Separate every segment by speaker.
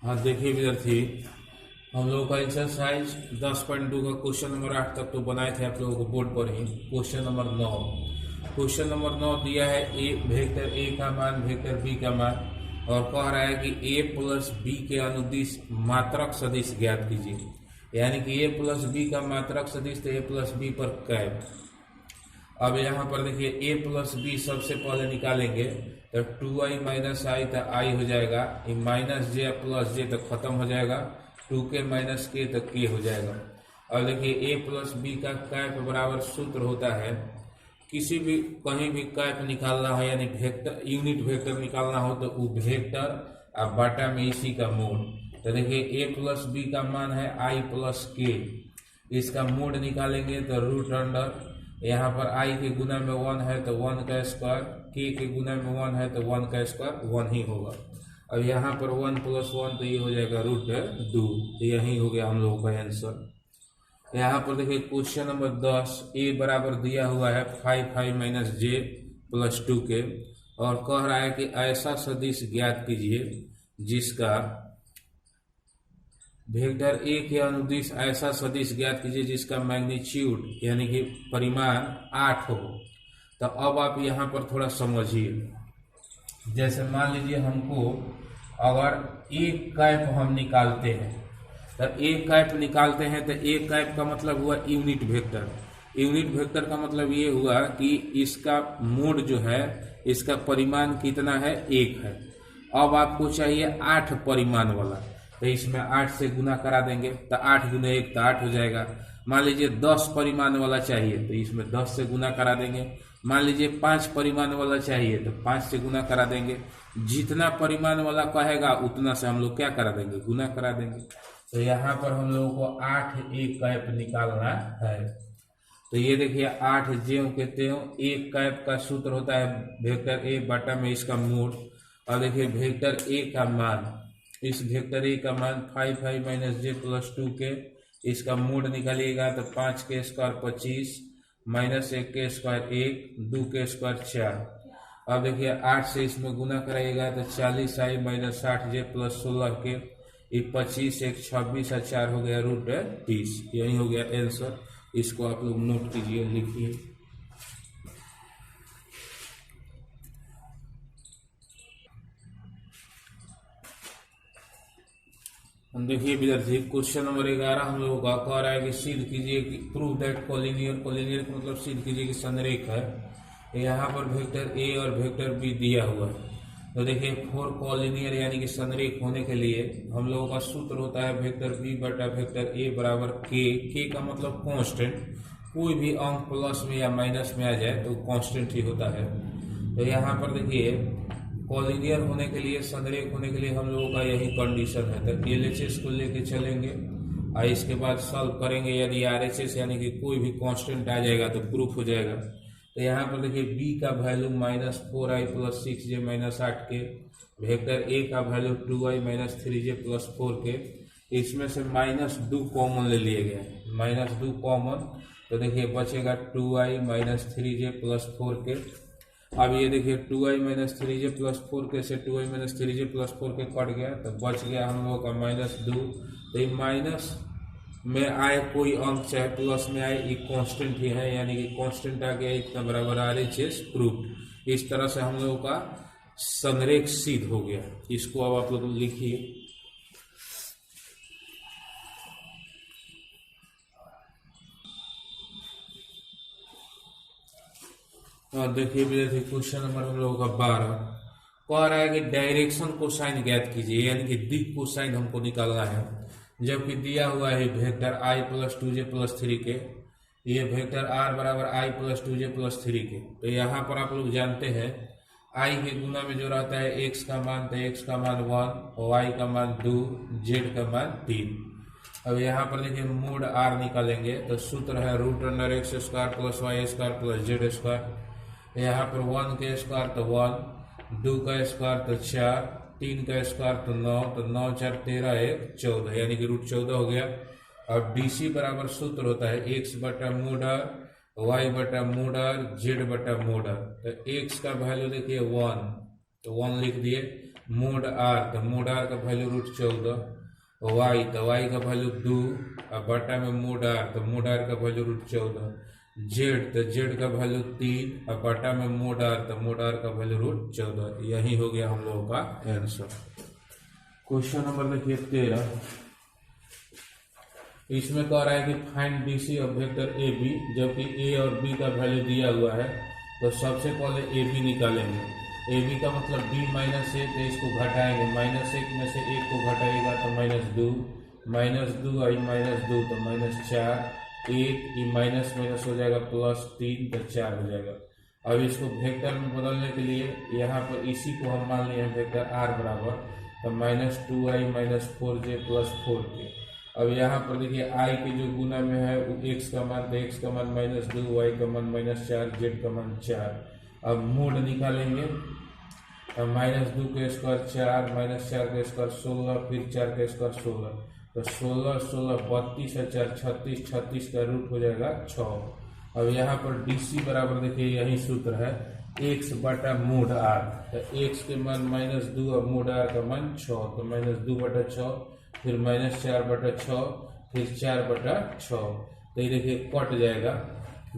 Speaker 1: हाँ देखिए विद्यार्थी, हम लोग का एक्सरसाइज 10.2 का क्वेश्चन नंबर 8 तक तो बनाए थे आप लोगों को बोर्ड पर ही। क्वेश्चन नंबर 9 दिया है ए वेक्टर ए का मान वेक्टर बी का मान, और कह रहा है कि ए प्लस बी के अनुदिश मात्रक सदिश ज्ञात कीजिए। यानी कि ए प्लस बी का मात्रक सदिश तो ए प्लस बी पर कैप। अब यहाँ पर देखिए ए प्लस बी सबसे पहले निकालेंगे तो 2i माइनस आई तो आई हो जाएगा, ये माइनस जे प्लस जे तो खत्म हो जाएगा, 2k माइनस के तो के हो जाएगा। और देखिए ए प्लस बी का कैप बराबर सूत्र होता है, किसी भी कहीं भी कैप निकालना हो यानी वेक्टर यूनिट वेक्टर निकालना हो तो वो वेक्टर और बाटा में इसी का मोड। तो देखिए ए प्लस बी का मान है आई प्लस के, इसका मोड निकालेंगे तो रूट अंडर यहाँ पर i के गुना में 1 है तो 1 का स्क्वायर, k के गुना में 1 है तो 1 का स्क्वायर 1 ही होगा। अब यहाँ पर 1 प्लस 1 तो ये हो जाएगा रूट 2, तो यही हो गया हम लोगों का आंसर। यहाँ पर देखिए क्वेश्चन नंबर 10 a बराबर दिया हुआ है 5 माइनस जे प्लस 2k, और कह रहा है कि ऐसा सदिश ज्ञात कीजिए जिसका वेक्टर ए के अनुदिश ऐसा सदिश ज्ञात कीजिए जिसका मैग्नीट्यूड यानी कि परिमाण 8 हो। तो अब आप यहाँ पर थोड़ा समझिए, जैसे मान लीजिए हमको अगर एक कैप हम निकालते हैं तो एक कैप निकालते हैं तो एक कैप का मतलब हुआ यूनिट वेक्टर। यूनिट वेक्टर का मतलब ये हुआ कि इसका मोड जो है इसका परिमाण कितना है, 1 है। अब आपको चाहिए 8 परिमाण वाला, तो इसमें 8 से गुना करा देंगे तो 8 गुना 1 तो 8 हो जाएगा। मान लीजिए 10 परिमाण वाला चाहिए तो इसमें 10 से गुना करा देंगे। मान लीजिए 5 परिमाण वाला चाहिए तो 5 से गुना करा देंगे। जितना परिमाण वाला कहेगा उतना से हम लोग क्या करा देंगे, गुना करा देंगे। तो यहाँ पर हम लोगों को 8 एक कैप निकालना है। तो ये देखिए 8 ज्यों के त्यों एक कैप का सूत्र होता है वेक्टर ए बटा में इसका मोड। और देखिए वेक्टर ए का मान, इस वेक्टर ए का मान 5 माइनस जे प्लस 2k, इसका मोड निकालिएगा तो 5 के स्क्वायर 25 माइनस 1 के स्क्वायर 1, 2 के स्क्वायर 4। अब देखिए 8 से इसमें गुना कराइएगा तो 40 आई माइनस 60 जे प्लस 16 के, ये 25 1 26 और 4 हो गया रूट 30। यही हो गया आंसर। इसको आप लोग नोट कीजिए, लिखिए। देखिए विद्यार्थी क्वेश्चन नंबर 11 हम लोगों का कह रहा है कि सिद्ध कीजिए कि प्रूव दैट कोलिनियर, कोलिनियर का मतलब सिद्ध कीजिए कि संरेख है। यहाँ पर वेक्टर ए और वेक्टर बी दिया हुआ है। तो देखिए 4 कोलिनियर यानी कि संरेख होने के लिए हम लोगों का सूत्र होता है वेक्टर बी बटा वेक्टर ए बराबर के का मतलब कांस्टेंट। कोई भी अंक प्लस में या माइनस में आ जाए तो कांस्टेंट ही होता है। तो यहाँ पर देखिए कोलिनियर होने के लिए, संरेख होने के लिए हम लोगों का यही कंडीशन है। तो एलएचएस को लेके चलेंगे और इसके बाद सॉल्व करेंगे। यदि आरएचएस यानी कि कोई भी कांस्टेंट आ जाएगा तो प्रूफ हो जाएगा। तो यहाँ पर देखिए बी का value -4i plus 6j minus 8k, vector A का value 2i minus 3j plus 4k। इसमें से -2 कॉमन ले लिए गए, -2 कॉमन, तो देखिए बचेगा 2i minus 3j plus 4k। अब ये देखिए 2i minus 3j plus 4k से 2i minus 3j plus 4k cut गया तो बच गया हम लोग का -2। तो ये माइनस में आए कोई अंक चाहे प्लस में आए, ये कांस्टेंट ही है, यानी कि कांस्टेंट आ गया इतना बराबर आरएचएस प्रूफ। इस तरह से हम लोगों का संरेख सिद्ध हो गया। इसको अब आप लोग लिखिए। और देखिए विद्यार्थी क्वेश्चन नंबर हम लोगों का 12 कह रहा है कि डायरेक्शन कोसाइन ज्ञात कीजिए, यानी कि दिक कोसाइन हमको निकालना है। जबकि दिया हुआ है vector i plus 2j plus 3k, ये वेक्टर r बराबर i plus 2j plus 3k। तो यहाँ पर आप लोग जानते हैं i के गुना में जो रहता है x का मान, तो x का मान 1, y का मान 2, z का मान 3। अब यहाँ पर देखिए मोड r निकालेंगे तो सूत्र है root under x square plus y square plus z square. यहाँ पर 1 के स्क्वायर तो 1, 2 का स्क्वायर तो 4, 3 का स्क्वायर तो 9, तो 9 4 13 1 14, यानी कि रूट 14 हो गया। और डीसी बराबर सूत्र होता है x बटा मोडर, y बटा मोडर, z बटा मोडर। तो x का वैल्यू देखिए 1, तो 1 लिख दिए। मोड आर तो मोड आर का वैल्यू √14, वाई तो वाई का वैल्यू 2 और बटा में मोड आर तो मोड आर का वैल्यू √14, जेड तो जेड का वैल्यू 3 और बटा में मोड आर तो मोड आर का वैल्यू √14। यही हो गया हम लोगों का आंसर। क्वेश्चन नंबर देखिए 13, इसमें कह रहा है कि find DC of vector A B, जबकि ए और बी का वैल्यू दिया हुआ है। तो सबसे पहले ए बी निकालेंगे। ए बी का मतलब b माइनस 1 है, इसको घटाएंगे, -1 में से 1 को घटाएगा तो -2, -2 आई -2 तो -4, 1 ये माइनस माइनस हो जाएगा +3 तो 4 हो जाएगा। अब इसको वेक्टर में बदलने के लिए यहाँ पर इसी को हम मान लिए हैं वेक्टर r बराबर, तो -2i -4j +4k। अब यहाँ पर देखिए i के जो गुना में है वो x का मान, तो x का मान -2, y का मान -4, z का मान 4। अब मोड निकालेंगे, -2 के स्क्वायर 4, -4 के स्क्वायर 16, फिर 4 के स्क्वायर 16, तो 16 16 32 और 4 36, 36 का रूट हो जाएगा 6। अब यहाँ पर डीसी बराबर देखिए यही सूत्र है x बटा मोड r, तो x के मान -2 और मोड r का मान 6, तो -2 बटा 6, फिर -4 बटा 6, फिर 4 बटा 6, तो ये देखिए कट जाएगा,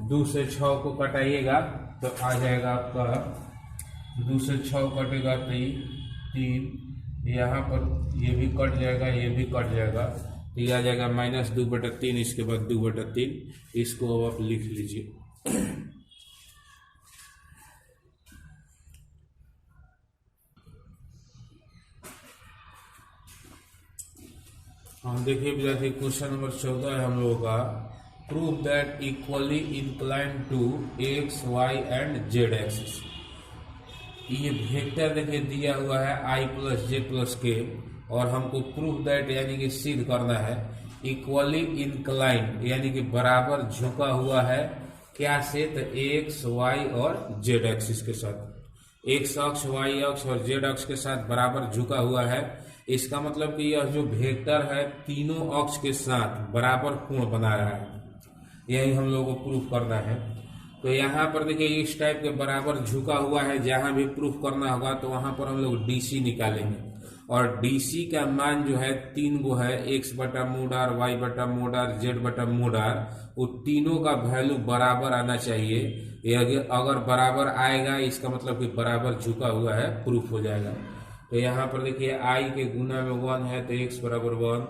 Speaker 1: 2 से 6 को कटाइएगा तो आ जाएगा आपका 2 से 6 कटेगा तो 3, यहाँ पर ये भी कट जाएगा, ये भी कट जाएगा, तो ये आ जाएगा -2 बटा 3, इसके बाद 2 बटा 3, इसको अब आप लिख लीजिए। हम देखिए विद्यार्थी क्वेश्चन नंबर 14 है हम लोगों का, prove that equally incline to x y and z axis. ये वेक्टर देखिए दिया हुआ है i + j + k, और हमको प्रूव दैट यानी कि सिद्ध करना है इक्वली इंक्लाइन यानी कि बराबर झुका हुआ है क्या से, तो एक्स वाई और जेड एक्सिस के साथ, एक्स अक्ष वाई अक्ष और जेड अक्ष के साथ बराबर झुका हुआ है। इसका मतलब कि यह जो वेक्टर है तीनों अक्ष के साथ बराबर कोण बना रहा है, यही हम लोगों को प्रूफ करना है। तो यहाँ पर देखिए इस टाइप के बराबर झुका हुआ है, जहां भी प्रूफ करना होगा तो वहां पर हम लोग डीसी निकालेंगे, और डीसी का मान जो है 3 गो है, x बटा मोड आर, वाई बटा मोड आर, जेड बटा मोड आर, वो तीनों का वैल्यू बराबर आना चाहिए। ये अगर बराबर आएगा इसका मतलब कि बराबर झुका हुआ है, प्रूफ हो जाएगा। तो यहाँ पर देखिए i के गुना में 1 है तो x बराबर 1,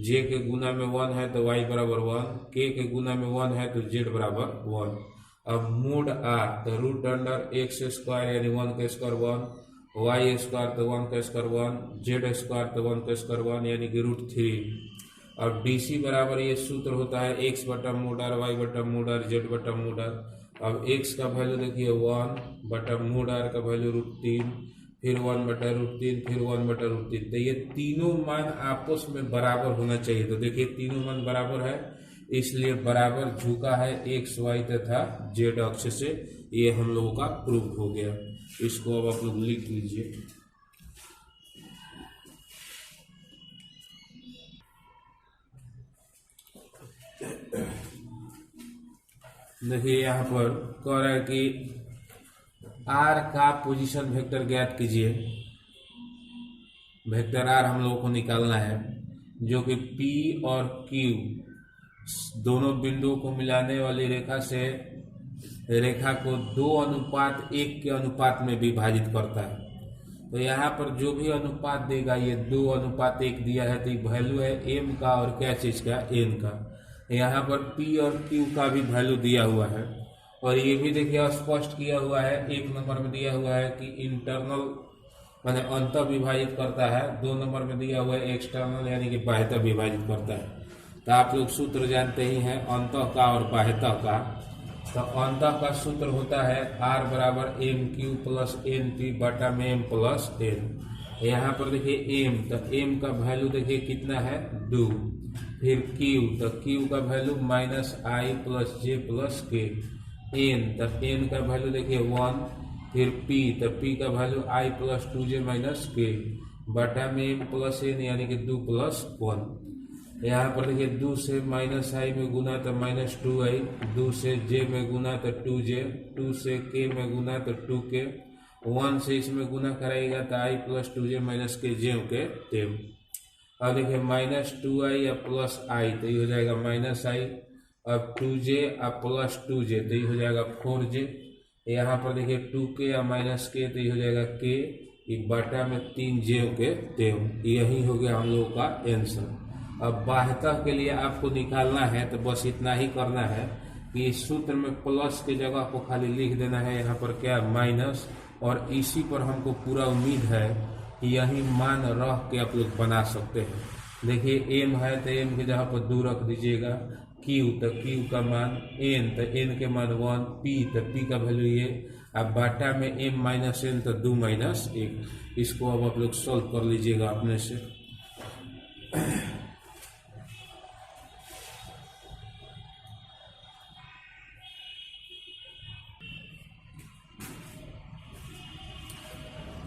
Speaker 1: j के गुना में 1 है तो y बराबर 1, k के गुना में 1 है तो z बराबर 1। अब मोड r तो √x² यानी 1 का स्क्वायर 1, y² तो 1 का स्क्वायर 1, z² तो 1 का स्क्वायर 1 यानी कि √3। अब डीसी बराबर ये सूत्र होता है x बटा मोड r, y बटा मोड r, z बटा मोड r। अब x का वैल्यू देखिए 1 बटा मोड r का वैल्यू √3, फिर 1 बटा √3, फिर 1 बटा √3। तो ये तीनों मान आपस में बराबर होना चाहिए। तो देखिए तीनों मान बराबर है, इसलिए बराबर झुका है एक्स वाई तथा जेड अक्ष से, ये हम लोगों का प्रूफ हो गया। इसको अब आप लोग लिख लीजिए। देखिए यहाँ पर कह रहा है कि आर का पोजीशन वेक्टर ज्ञात कीजिए। वेक्टर आर हम लोगों को निकालना है, जो कि पी और क्यू दोनों बिंदुओं को मिलाने वाली रेखा से रेखा को 2:1 के अनुपात में विभाजित करता है। तो यहाँ पर जो भी अनुपात देगा, ये 2:1 दिया है, तो वैल्यू है एम का और क्या चीज का, एन का। यहाँ पर पी और क्यू का भी वैल्यू दिया हुआ है, और ये भी देखिए स्पष्ट किया हुआ है, 1 नंबर में दिया हुआ है कि इंटरनल माने अंतर विभाजित करता है, 2 नंबर में दिया हुआ है एक्सटर्नल यानी कि बाह्यतः विभाजित करता है। तो आप लोग सूत्र जानते ही हैं अंतः का और बाह्यतः का। तो अंतः का सूत्र होता है R बराबर MQ प्लस NP बटा में M प्लस N। यहाँ पर देखिए M, तो M का वैल्यू देखिए कितना है 2, फिर Q, तो Q का value -I plus J plus K, N, तो N का वैल्यू देखिए 1, फिर P, तो P का value I plus 2J minus K बटा में M प्लस N यानी कि 2 प्लस 1। यहाँ पर देखिए 2 से -I में गुना तो -2I, 2 से J में गुना तो 2J, 2 से K में गुना तो 2K, 1 से इसमें गुना कराएगा तो आई प्लस 2j माइनस के जे के तेम। अब देखिए माइनस 2i और प्लस आई तो ये हो जाएगा माइनस आई, अब 2j और प्लस 2j तो ये हो जाएगा 4j। यहाँ पर देखिए 2k और माइनस के तो ये हो जाएगा k, ये बटा में 3j के तेम। यही हो गया हम लोगों का आंसर। अब बाह्यतः के लिए आपको निकालना है तो बस इतना ही करना है कि इस सूत्र में प्लस के जगह को खाली लिख देना है, यहाँ पर क्या माइनस, और इसी पर हमको पूरा उम्मीद है कि यही मान रख के आप लोग बना सकते हैं। देखिए m है तो m की जगह पर 2 रख दीजिएगा, q तो q का मान n तो n के मान 1, p तो p का वैल्यू ये, अब बाटा में m माइनस n तो 2 माइनस 1। इसको अब आप लोग सॉल्व कर लीजिएगा अपने से।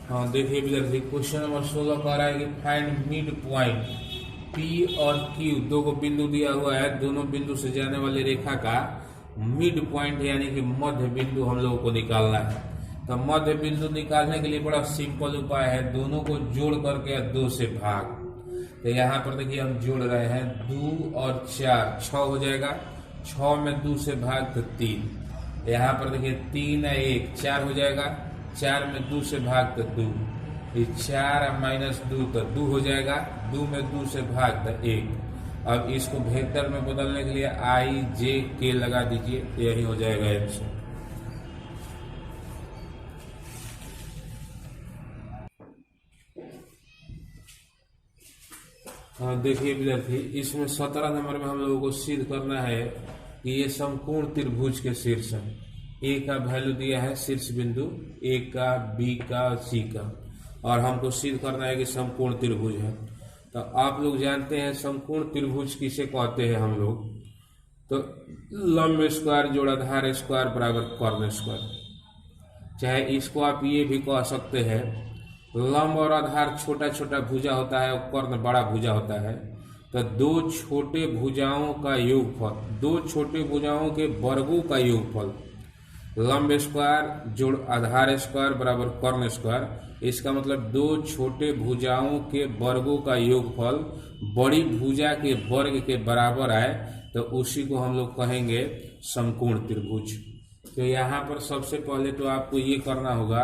Speaker 1: हाँ देखिए विद्यार्थी क्वेश्चन नंबर 16 कह रहा है कि फाइंड मिड पॉइंट P और Q, दो को बिंदु दिया हुआ है, दोनों बिंदु से जाने वाली रेखा का मिड पॉइंट यानी कि मध्य बिंदु हम लोगों को निकालना है। तो मध्य बिंदु निकालने के लिए बड़ा सिंपल उपाय है, दोनों को जोड़ करके 2 से भाग। तो यहाँ पर देखिए हम जोड़ रहे हैं 2 और 4, 6 हो जाएगा, 6 में 2 से भाग तो 3। यहाँ पर देखिए 3 है 1, 4 हो जाएगा, 4 में 2 से भाग तो 2, ये 4 माइनस 2 तो 2 हो जाएगा, 2 में 2 से भाग तो 1। अब इसको वेक्टर में बदलने के लिए आई जे के लगा दीजिए, यही हो जाएगा आंसर। हाँ देखिए विद्यार्थी इसमें 17 नंबर में हम लोगों को सिद्ध करना है कि ये समकोण त्रिभुज के शीर्ष है। ए का वैल्यू दिया है शीर्ष बिंदु, ए का, बी का, सी का, और हमको सिद्ध करना है कि समकोण त्रिभुज है। तो आप लोग जानते हैं समकोण त्रिभुज किसे कहते हैं हम लोग, तो लंब स्क्वायर जोड़ आधार स्क्वायर बराबर कर्ण स्क्वायर। चाहे इसको आप ये भी कह सकते हैं, लंब और आधार छोटा छोटा भुजा होता है और कर्ण बड़ा भुजा होता है। तो दो छोटे भुजाओं का योगफल, दो छोटे भुजाओं के वर्गों का योगफल, लंब स्क्वायर जोड़ आधार स्क्वायर बराबर कर्ण स्क्वायर। इसका मतलब दो छोटे भुजाओं के वर्गों का योगफल बड़ी भुजा के वर्ग के बराबर आए तो उसी को हम लोग कहेंगे समकोण त्रिभुज। तो यहाँ पर सबसे पहले तो आपको ये करना होगा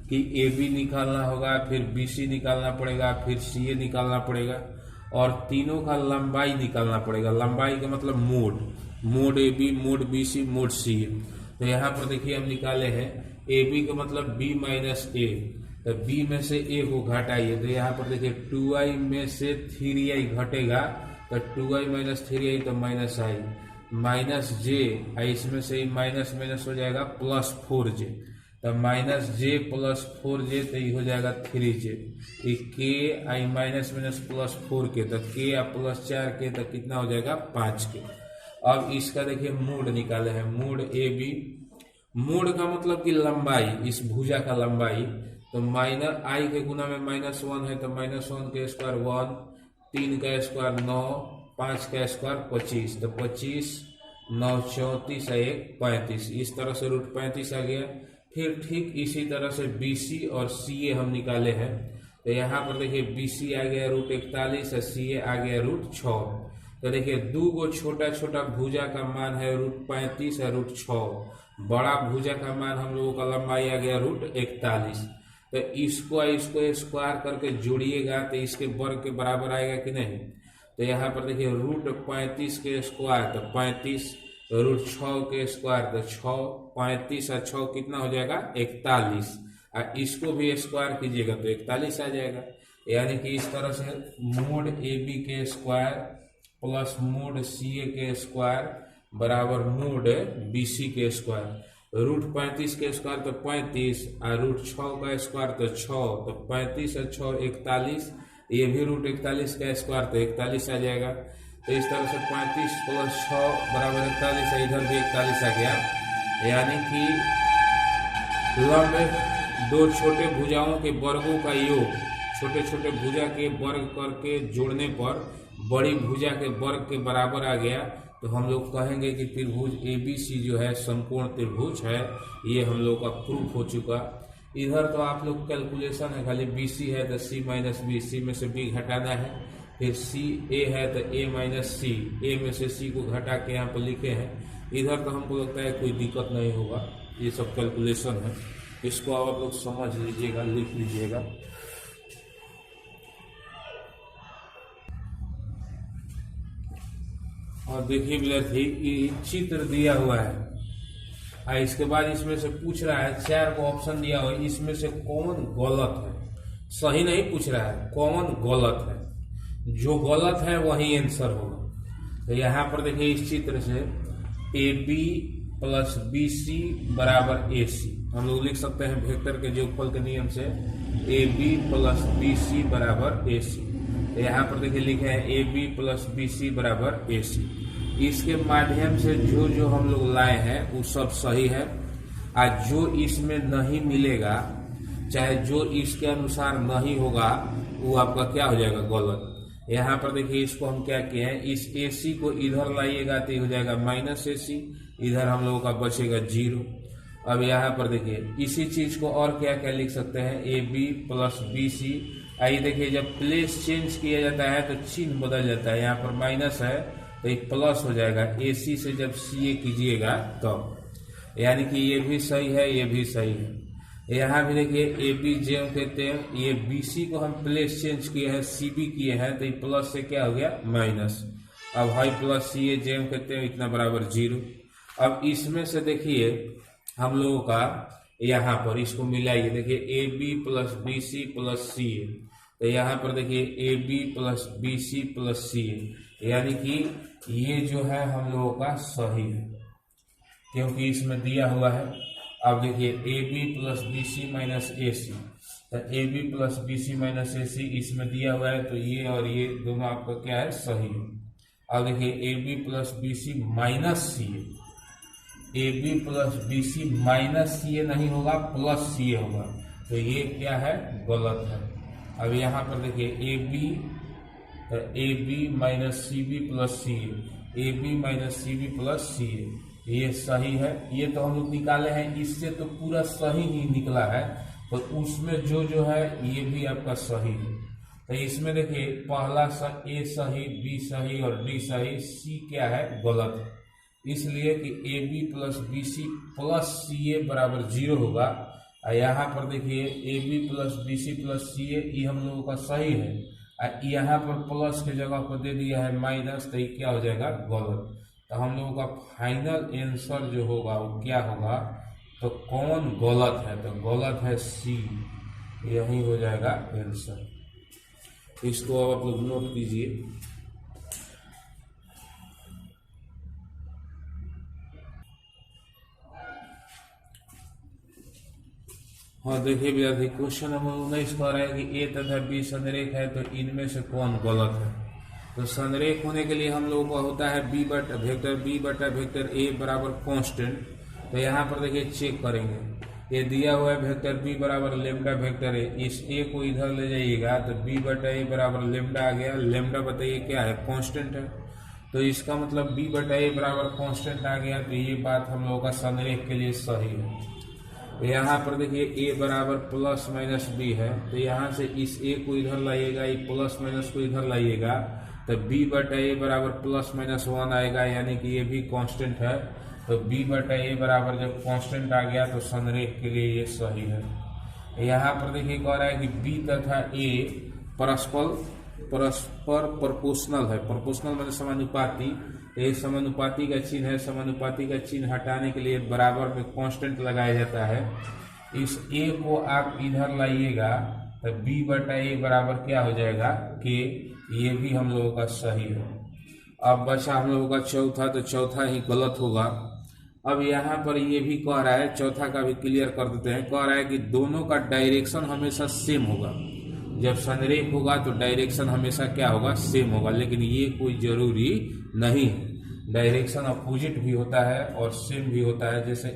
Speaker 1: कि ए बी निकालना होगा, फिर बी सी निकालना पड़ेगा, फिर सी ए निकालना पड़ेगा, और तीनों का लंबाई निकालना पड़ेगा। लंबाई का मतलब mod, mod A B, mod B C, mod C A. तो यहाँ पर देखिए हम निकाले हैं ए बी का मतलब बी माइनस ए, तो बी में से ए को घटाइए। तो यहाँ पर देखिए 2i में से 3i घटेगा, तो 2i माइनस 3i तो माइनस आई, माइनस जे, इसमें से माइनस माइनस हो जाएगा प्लस 4j, तो माइनस जे प्लस 4j तो ये हो जाएगा 3j। के आई माइनस माइनस प्लस 4k, तो के या प्लस 4k तो कितना हो जाएगा 5k। अब इसका देखिए मोड निकाले हैं, मोड ए बी, मोड का मतलब कि लंबाई, इस भुजा का लंबाई। तो माइनस आई के गुना में -1 है तो -1 का स्क्वायर 1, 3 का स्क्वायर 9, 5 का स्क्वायर 25, तो 25, 9 34 है 1 35, इस तरह से रूट 35 आ गया। फिर ठीक इसी तरह से बी सी और सी ए हम निकाले हैं, तो यहाँ पर देखिए बी सी आ गया रूट 41 और सी ए आ गया रूट 6। तो देखिए दो को छोटा छोटा भुजा का मान है रूट 35 और रूट 6, बड़ा भुजा का मान हम लोगों का लंबाई आ गया रूट 41। तो इसको स्क्वायर करके जोड़िएगा तो इसके वर्ग के बराबर आएगा कि नहीं। तो यहाँ पर देखिए रूट 35 के स्क्वायर तो 35, रूट 6 के स्क्वायर तो 6, 35 और 6 कितना हो जाएगा 41, और इसको भी स्क्वायर कीजिएगा तो 41 आ जाएगा। यानी कि इस तरह से मोड ए बी के स्क्वायर प्लस मोड सी ए के स्क्वायर बराबर मोड बी सी के स्क्वायर। रूट 35 के स्क्वायर तो 35 और रूट 6 का स्क्वायर तो 6, तो 35 और 6 41, ये भी रूट 41 का स्क्वायर तो 41 आ जाएगा। तो इस तरह से 35 प्लस 6 बराबर 41 है, इधर भी 41 आ गया। यानी कि लंब दो छोटे भुजाओं के वर्गों का योग, छोटे छोटे भुजा के वर्ग करके जोड़ने पर बड़ी भुजा के वर्ग के बराबर आ गया। तो हम लोग कहेंगे कि त्रिभुज ABC जो है समकोण त्रिभुज है, ये हम लोग का प्रूफ हो चुका। इधर तो आप लोग कैलकुलेशन है, खाली बी सी है तो सी माइनस बी, सी में से बी घटाना है, फिर सी ए है तो ए माइनस सी, ए में से सी को घटा के यहाँ पर लिखे हैं। इधर तो हमको लगता है कोई दिक्कत नहीं होगा, ये सब कैलकुलेशन है, इसको आप लोग समझ लीजिएगा, लिख लीजिएगा। और देखिए विद्यार्थी, ये चित्र दिया हुआ है, इसके बाद इसमें से पूछ रहा है 4 को ऑप्शन दिया हुआ है, इसमें से कौन गलत है, सही नहीं पूछ रहा है, कौन गलत है, जो गलत है वही आंसर होगा। तो यहाँ पर देखिए इस चित्र से A B plus B C बराबर ए सी, हम लोग लिख सकते हैं वेक्टर के जोगफल के नियम से A B plus B C बराबर ए सी। तो यहाँ पर देखिए लिखे हैं A B plus B C बराबर ए सी। इसके माध्यम से जो जो हम लोग लाए हैं वो सब सही है, और जो इसमें नहीं मिलेगा, चाहे जो इसके अनुसार नहीं होगा, वो आपका क्या हो जाएगा, गलत। यहाँ पर देखिए इसको हम क्या किए हैं, इस ए सी को इधर लाइएगा तो हो जाएगा माइनस ए सी, इधर हम लोगों का बचेगा 0। अब यहाँ पर देखिए इसी चीज को और क्या क्या लिख सकते हैं, A B plus B C. आइए देखिए जब प्लेस चेंज किया जाता है तो चिन्ह बदल जाता है, यहाँ पर माइनस है तो एक प्लस हो जाएगा, ए सी से जब सी ए कीजिएगा तब, यानी कि ये भी सही है, ये भी सही है। यहाँ भी देखिए ए बी जे कहते हैं, ये बी सी को हम प्लेस चेंज किए हैं, सी बी किए हैं, तो ये प्लस से क्या हो गया, माइनस। अब हाई प्लस सी ए जे कहते हैं इतना बराबर 0। अब इसमें से देखिए हम लोगों का यहाँ पर इसको मिलाइए, देखिए A B plus B C plus C A, तो यहाँ पर देखिए A B plus B C plus C A, यानी कि ये जो है हम लोगों का सही है, क्योंकि इसमें दिया हुआ है। अब देखिए A B plus B C minus A C, तो A B plus B C minus A C इसमें दिया हुआ है, तो ये और ये दोनों आपका क्या है, सही है। अब देखिए A B plus B C minus C A B plus B C minus C A नहीं होगा, प्लस सी ए होगा, तो ये क्या है, गलत है। अब यहाँ पर देखिए A B minus C B plus C A B minus C B plus C A, ये सही है। ये तो हम लोग निकाले हैं, इससे तो पूरा सही ही निकला है, तो उसमें जो जो है ये भी आपका सही है। तो इसमें देखिए पहला ए सही, बी सही और डी सही, सी क्या है, गलत है, इसलिए कि A B plus B C plus C A बराबर 0 होगा। और यहाँ पर देखिए A B plus B C plus C A, ये हम लोगों का सही है, और यहाँ पर प्लस के जगह पर दे दिया है माइनस, तो ये क्या हो जाएगा, गलत। तो हम लोगों का फाइनल आंसर जो होगा वो क्या होगा, तो कौन गलत है, तो गलत है सी, यही हो जाएगा आंसर। इसको आप लोग नोट कीजिए। हाँ देखिए विद्यार्थी, क्वेश्चन नंबर 19 कह रहा है कि ए तथा बी संरेख है, तो इनमें से कौन गलत है। तो संरेख होने के लिए हम लोगों का होता है वेक्टर बी बटा वेक्टर ए बराबर कांस्टेंट। तो यहाँ पर देखिए चेक करेंगे, ये दिया हुआ है वेक्टर बी बराबर लेमडा वेक्टर ए, इस ए को इधर ले जाइएगा तो बी बटा ए बराबर लेमडा आ गया। लेमडा बताइए क्या है, कांस्टेंट है, तो इसका मतलब बी बटा ए बराबर कांस्टेंट आ गया, तो ये बात हम लोगों का संरेख के लिए सही है। यहाँ पर देखिए ए बराबर प्लस माइनस बी है, तो यहाँ से इस ए को इधर लाइएगा, ये प्लस माइनस को इधर लाइएगा, तो बी बटा ए बराबर प्लस माइनस 1 आएगा, यानी कि ये भी कांस्टेंट है। तो बी बटा ए बराबर जब कांस्टेंट आ गया तो संरेख के लिए ये सही है। यहाँ पर देखिए कह रहा है कि बी तथा ए परस्पर प्रोपोर्शनल है, प्रोपोर्शनल मतलब समानुपाती, ये समानुपाती का चिन्ह है, समानुपाती का चिन्ह हटाने के लिए बराबर में कांस्टेंट लगाया जाता है। इस ए को आप इधर लाइएगा तो बी बटा ए बराबर क्या हो जाएगा, के, ये भी हम लोगों का सही है। अब बचा हम लोगों का चौथा, तो चौथा ही गलत होगा। अब यहाँ पर ये भी कह रहा है, चौथा का भी क्लियर कर देते हैं, कह रहा है कि दोनों का डायरेक्शन हमेशा सेम होगा, जब संरेख होगा तो डायरेक्शन हमेशा क्या होगा, सेम होगा, लेकिन ये कोई जरूरी नहीं है, डायरेक्शन अपोजिट भी होता है और सेम भी होता है। जैसे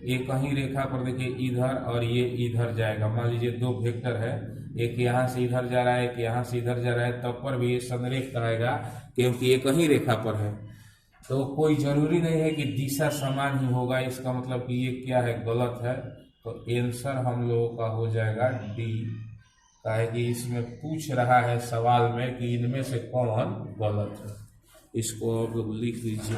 Speaker 1: एक कहीं रेखा पर देखिए इधर और ये इधर जाएगा, मान लीजिए 2 वेक्टर है, एक यहाँ से इधर जा रहा है, एक यहाँ से इधर जा रहा है, तब पर भी ये संरेख कहेगा, क्योंकि ये कहीं रेखा पर है। तो कोई जरूरी नहीं है कि दिशा समान ही होगा, इसका मतलब कि ये क्या है, गलत है। तो आंसर हम लोगों का हो जाएगा डी। काहे कि इसमें पूछ रहा है सवाल में कि इनमें से कौन गलत है। इसको आप लोग लिख लीजिए।